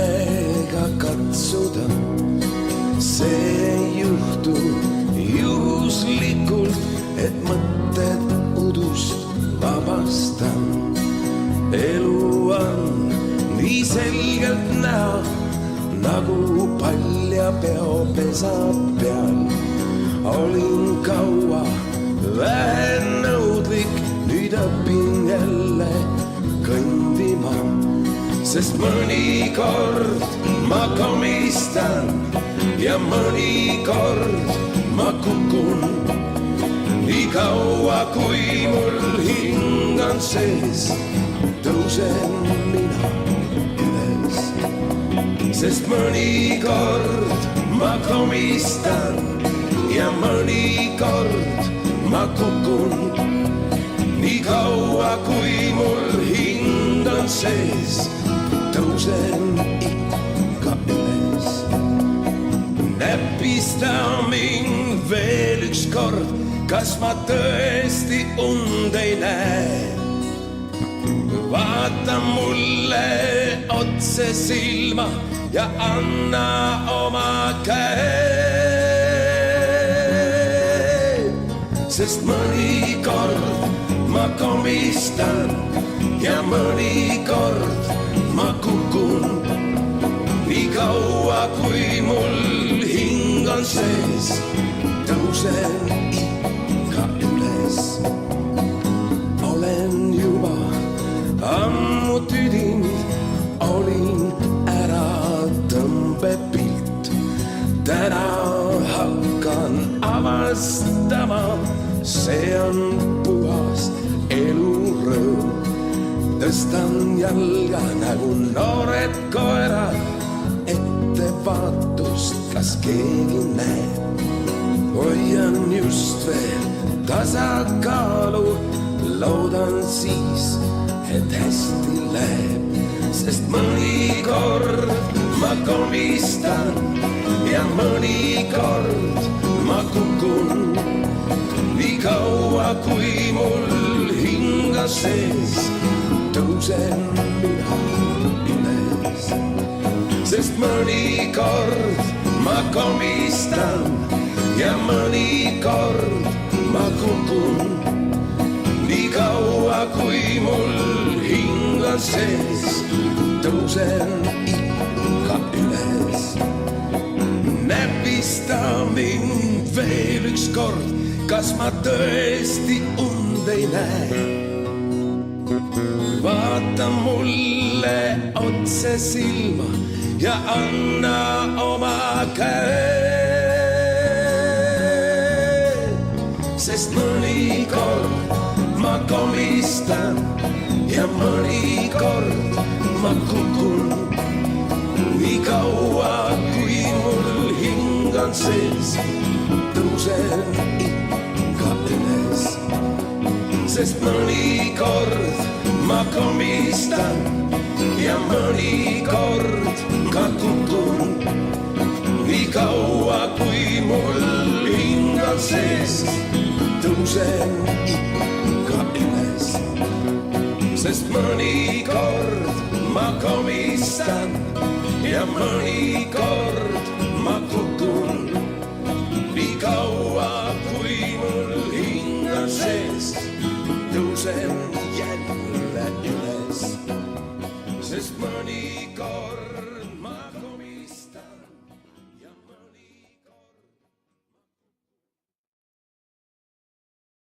käega katsuda. See ei juhtu juhuslikult, et mõtted udust vabastan. Elu on nii selgelt näha, nagu palja peopesa peal. Olin kaua vähenõudlik, nüüd õpin jälle kõndima. Sest mõnikord ma komistan ja mõnikord ma kukun. Nii kaua kui mul hing on sees, tõusen mina üles. Sest mõnikord ma komistan ja mõnikord ma kukun. Nii kaua kui mul hing on sees, tõusen ikka üles. Näpista mind veel üks kord, kas ma tõesti und ei näe. Vaata mulle otse silma ja anna oma käe. Sest mõnikord ma komistan ja mõnikord ma kukun. Nii kaua kui mul hing on sees, tõusen ikka üles. Olen juba ammu tüdinud, olin ära tõmbepilt. Täna hakkan avastama, see on puhas elurõõm. Tõstan jalga nagu noored koerad, ettevaatust, kas keegi näeb. Hoian just veel tasakaalu, loodan siis, et hästi läheb. Sest mõnikord ma komistan ja mõnikord ma kukun. Nii kaua kui mul hing on sees, tõusen mina üles. Sest mõnikord ma komistan ja mõnikord ma kukun. Nii kaua kui mul hing on sees, tõusen ikka üles. Näpista mind veel üks kord, kas ma tõesti und ei näe. Vaata mulle otse silma ja anna oma käe. Sest mõnikord ma komistan ja mõnikord ma kukun. Nii kaua kui mul hing on sees, tõusen ikka üles. Sest mõnikord ma komistan ja mõnikord ka kukun. Nii kaua kui mul hing on sees, tõusen ikka üles. Sest mõnikord ma komistan ja mõnikord